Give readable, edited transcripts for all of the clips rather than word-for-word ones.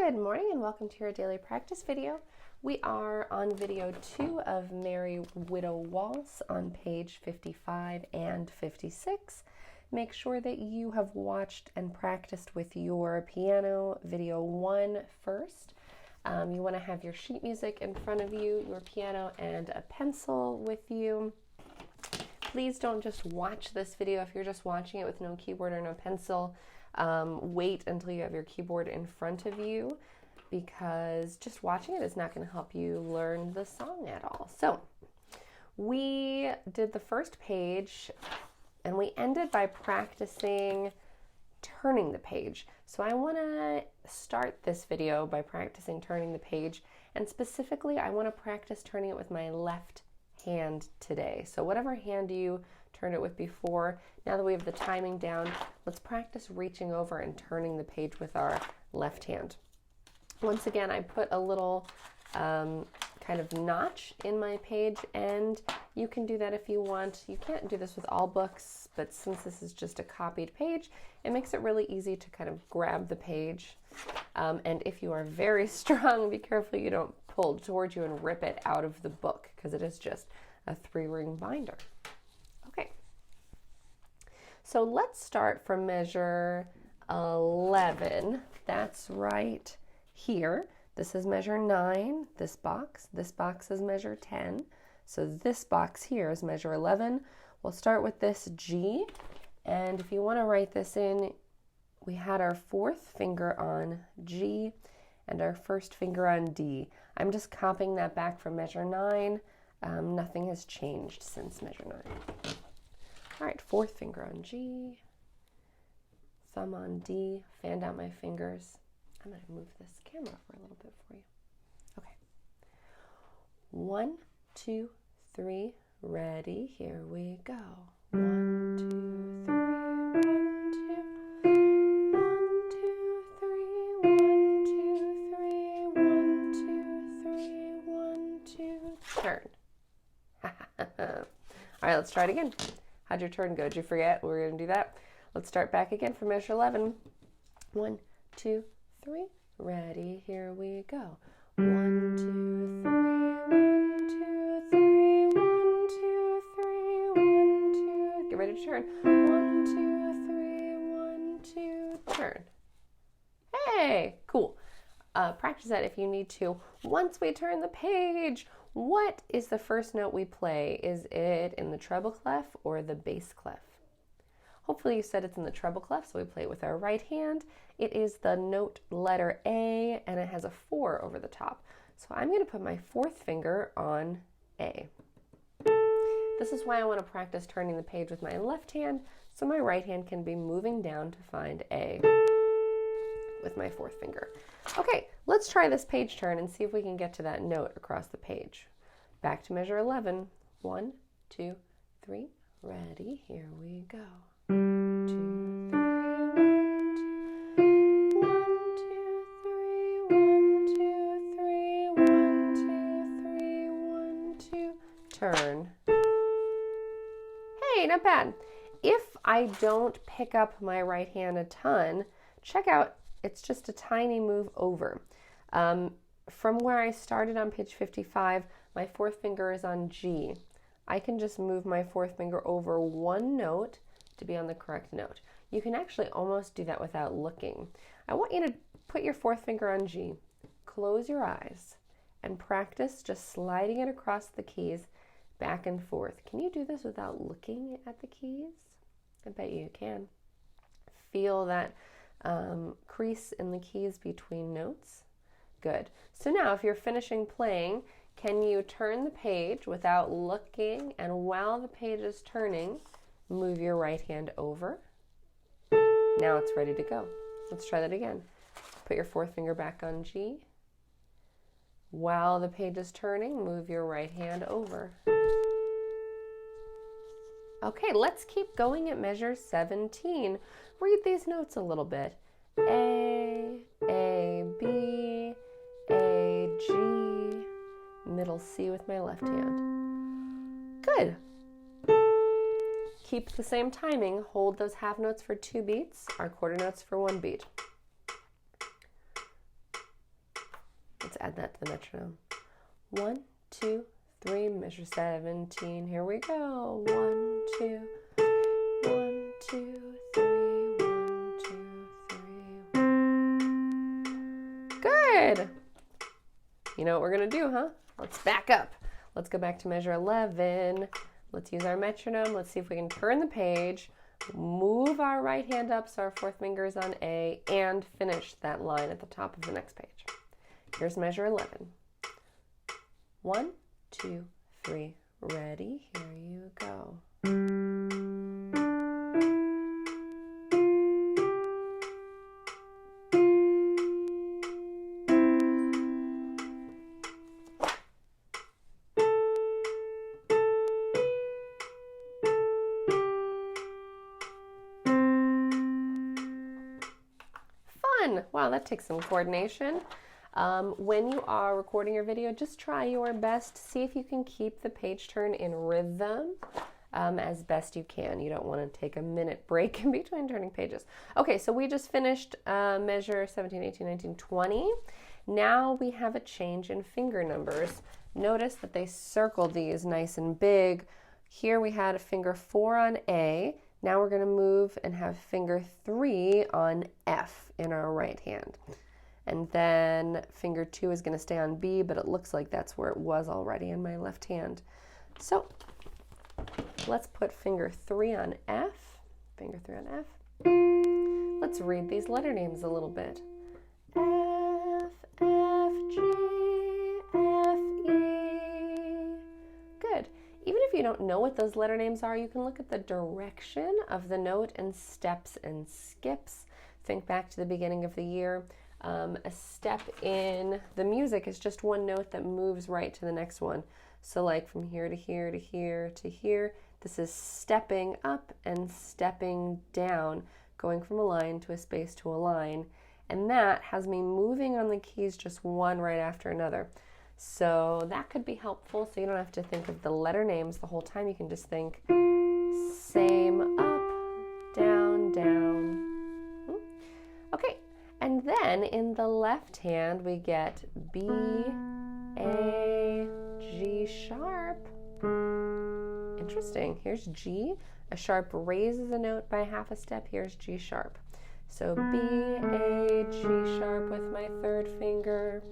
Good morning and welcome to your daily practice video. We are on video 2 of Merry Widow Waltz on page 55 and 56. Make sure that you have watched and practiced with your piano video 1 first. You want to have your sheet music in front of you, your piano, and a pencil with you. Please don't just watch this video if you're just watching it with no keyboard or no pencil. Wait until you have your keyboard in front of you, because just watching it is not going to help you learn the song at all. So we did the first page and we ended by practicing turning the page. So I want to start this video by practicing turning the page, and specifically I want to practice turning it with my left hand today. So whatever hand you turned it with before, now that we have the timing down, let's practice reaching over and turning the page with our left hand. Once again, I put a little kind of notch in my page, and you can do that if you want. You can't do this with all books, but since this is just a copied page, it makes it really easy to kind of grab the page. And if you are very strong, be careful you don't pull towards you and rip it out of the book, because it is just a 3-ring binder. Okay, so let's start from measure 11. That's right here. This is measure 9, this box is measure 10. So this box here is measure 11. We'll start with this G, and if you want to write this in, we had our 4th finger on G and our 1st finger on D. I'm just copying that back from measure 9. Nothing has changed since measure 9. All right, 4th finger on G, thumb on D, fanned out my fingers. I'm going to move this camera for a little bit for you. Okay. 1, 2, 3, ready, here we go. 1, 2, 3, 1, 2. 1, 2, 3, 1, 2, 3, 1, 2, 3, 1, 2, turn. All right, let's try it again. How'd your turn go? Did you forget we were going to do that? Let's start back again for measure 11. 1, 2, 3, ready, here we go. 1, 2, 3, 1, 2, 3, 1, 2, 3, 1, 2. Get ready to turn. 1, 2, 3, 1, 2, turn. Hey, cool. Practice that if you need to. Once we turn the page, what is the first note we play? Is it in the treble clef or the bass clef? Hopefully you said it's in the treble clef, so we play it with our right hand. It is the note letter A, and it has a 4 over the top. So I'm going to put my 4th finger on A. This is why I want to practice turning the page with my left hand, so my right hand can be moving down to find A with my 4th finger. Okay, let's try this page turn and see if we can get to that note across the page. Back to measure 11. 1, 2, 3, ready, here we go. 2, 3, 1, 2, 1, 2, 3, 1, 2, 3, 1, 2, 3, 1, 2, turn. Hey, not bad. If I don't pick up my right hand a ton, check out, it's just a tiny move over. From where I started on page 55, my 4th finger is on G. I can just move my 4th finger over 1 note to be on the correct note. You can actually almost do that without looking. I want you to put your 4th finger on G, close your eyes, and practice just sliding it across the keys back and forth. Can you do this without looking at the keys? I bet you can. Feel that crease in the keys between notes. Good. So now if you're finishing playing, can you turn the page without looking, and while the page is turning, move your right hand over? Now it's ready to go. Let's try that again. Put your 4th finger back on G. While the page is turning, move your right hand over. Okay, let's keep going at measure 17. Read these notes a little bit. A, B, A, G, middle C with my left hand. Good. Keep the same timing. Hold those half notes for 2 beats, our quarter notes for 1 beat. add that to the metronome. 1, 2, 3, measure 17. Here we go. 1, 2, 1, 2, 3, 1, 2, 3. Good. You know what we're going to do, huh? Let's back up. Let's go back to measure 11. Let's use our metronome. Let's see if we can turn the page, move our right hand up so our fourth finger is on A, and finish that line at the top of the next page. Here's measure 11. 1, 2, 3, ready, here you go. Fun! Wow, that takes some coordination. When you are recording your video, just try your best. See if you can keep the page turn in rhythm as best you can. You don't want to take a minute break in between turning pages. Okay, so we just finished measure 17, 18, 19, 20. Now we have a change in finger numbers. Notice that they circled these nice and big. Here we had a finger 4 on A. Now we're going to move and have finger 3 on F in our right hand. And then finger 2 is going to stay on B, but it looks like that's where it was already in my left hand. So let's put finger 3 on F, finger 3 on F. Let's read these letter names a little bit. F, F, G, F, E. Good. Even if you don't know what those letter names are, you can look at the direction of the note and steps and skips. Think back to the beginning of the year. A step in the music is just one note that moves right to the next one. So like from here to here to here to here, this is stepping up and stepping down, going from a line to a space to a line. And that has me moving on the keys just one right after another. So that could be helpful, so you don't have to think of the letter names the whole time. You can just think same, up, down, down. Okay. And then in the left hand, we get B, A, G sharp. Interesting. Here's G. A sharp raises a note by half a step. Here's G sharp. So B, A, G sharp with my third finger.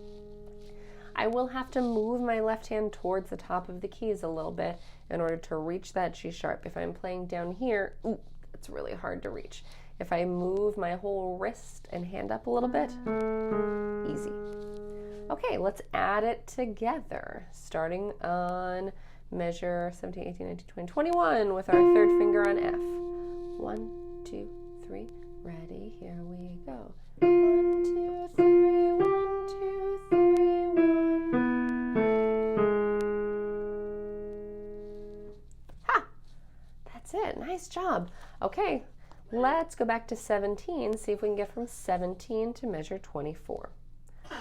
I will have to move my left hand towards the top of the keys a little bit in order to reach that G sharp. If I'm playing down here, ooh, it's really hard to reach. If I move my whole wrist and hand up a little bit, easy. Okay, let's add it together, starting on measure 17, 18, 19, 20, 21 with our third finger on F. 1, 2, 3, ready, here we go. 1, 2, 3, 1, 2, 3, 1. Ha! That's it, nice job. Okay. Let's go back to 17, see if we can get from 17 to measure 24.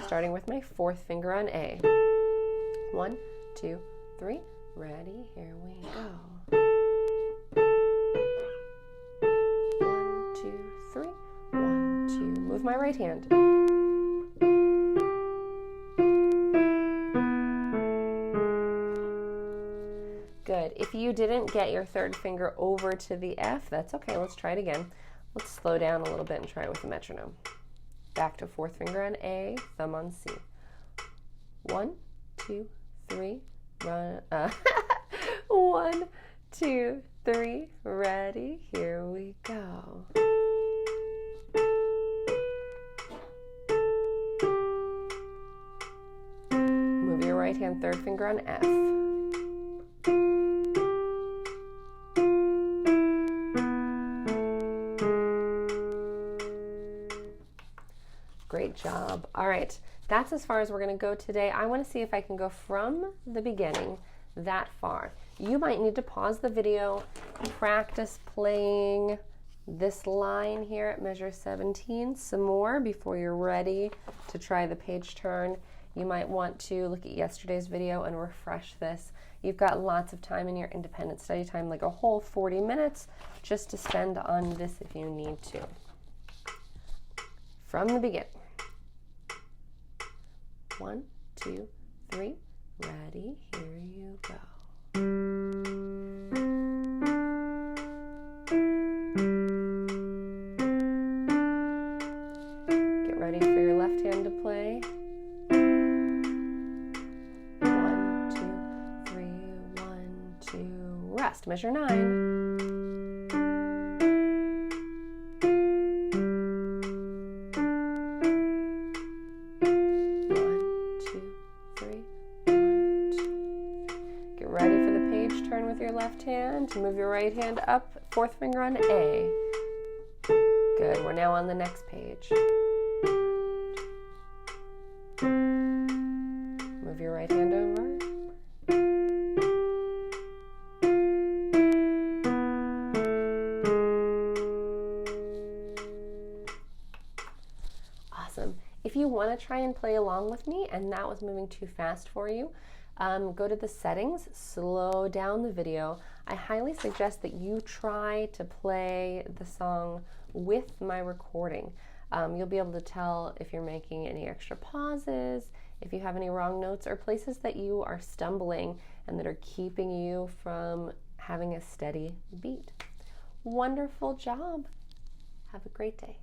Starting with my fourth finger on A. 1, 2, 3, ready, here we go. 1, 2, 3, 1, 2, move my right hand. Good. If you didn't get your third finger over to the F, that's okay. Let's try it again. Let's slow down a little bit and try it with the metronome. Back to fourth finger on A, thumb on C. 1, 2, 3, run. 1, 2, 3, ready, here we go. Move your right hand third finger on F. Great job. All right, that's as far as we're going to go today. I want to see if I can go from the beginning that far. You might need to pause the video, practice playing this line here at measure 17 some more before you're ready to try the page turn. You might want to look at yesterday's video and refresh this. You've got lots of time in your independent study time, like a whole 40 minutes just to spend on this if you need to. From the beginning. 1, 2, 3. Ready, here you go. Get ready for your left hand to play. 1, 2, 3, 1, 2. Rest. Measure 9. 1, 2, 3, 1, 2. Get ready for the page turn with your left hand. Move your right hand up, fourth finger on A. Good. We're now on the next page. Move your right hand over. Awesome. If you want to try and play along with me and that was moving too fast for you, go to the settings, slow down the video. I highly suggest that you try to play the song with my recording. You'll be able to tell if you're making any extra pauses, if you have any wrong notes, or places that you are stumbling and that are keeping you from having a steady beat. Wonderful job. Have a great day.